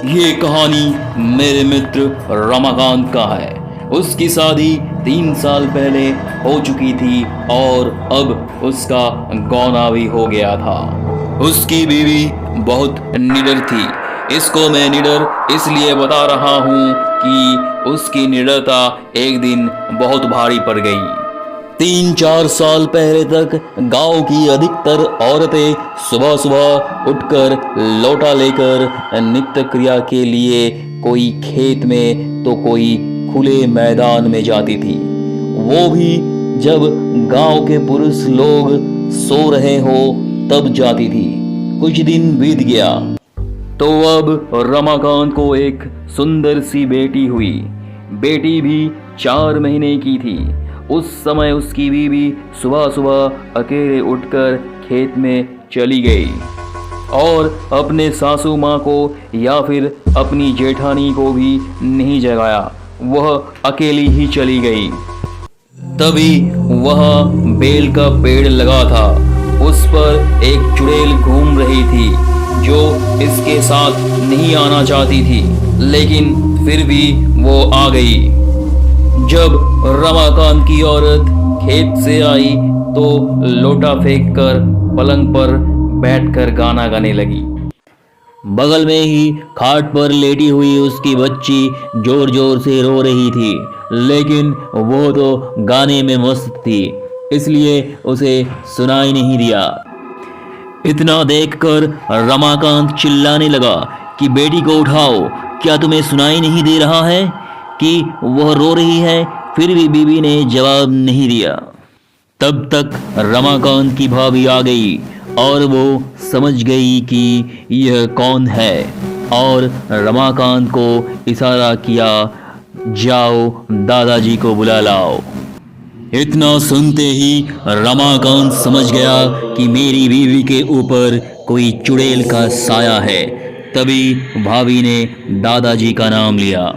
ये कहानी मेरे मित्र रमाकांत का है। उसकी शादी 3 साल पहले हो चुकी थी और अब उसका गौना भी हो गया था। उसकी बीवी बहुत निडर थी। इसको मैं निडर इसलिए बता रहा हूँ कि उसकी निडरता एक दिन बहुत भारी पड़ गई। 3-4 साल पहले तक गांव की अधिकतर औरतें सुबह सुबह उठकर लोटा लेकर नित्य क्रिया के लिए कोई खेत में तो कोई खुले मैदान में जाती थी। वो भी जब गांव के पुरुष लोग सो रहे हो तब जाती थी। कुछ दिन बीत गया तो अब रमाकांत को एक सुंदर सी बेटी हुई। बेटी भी 4 महीने की थी। उस समय उसकी बीवी सुबह सुबह अकेले उठकर खेत में चली गई और अपने सासू माँ को या फिर अपनी जेठानी को भी नहीं जगाया। वह अकेली ही चली गई। तभी वहाँ बेल का पेड़ लगा था। उस पर एक चुड़ैल घूम रही थी जो इसके साथ नहीं आना चाहती थी, लेकिन फिर भी वो आ गई। जब रमाकांत की औरत खेत से आई तो लोटा फेंककर पलंग पर बैठकर गाना गाने लगी। बगल में ही खाट पर लेटी हुई उसकी बच्ची जोर जोर से रो रही थी, लेकिन वो तो गाने में मस्त थी, इसलिए उसे सुनाई नहीं दिया। इतना देखकर रमाकांत चिल्लाने लगा कि बेटी को उठाओ, क्या तुम्हें सुनाई नहीं दे रहा है कि वह रो रही है? फिर भी बीवी ने जवाब नहीं दिया। तब तक रमाकांत की भाभी आ गई और वो समझ गई कि यह कौन है और रमाकांत को इशारा किया, जाओ दादाजी को बुला लाओ। इतना सुनते ही रमाकांत समझ गया कि मेरी बीवी के ऊपर कोई चुड़ैल का साया है। तभी भाभी ने दादाजी का नाम लिया।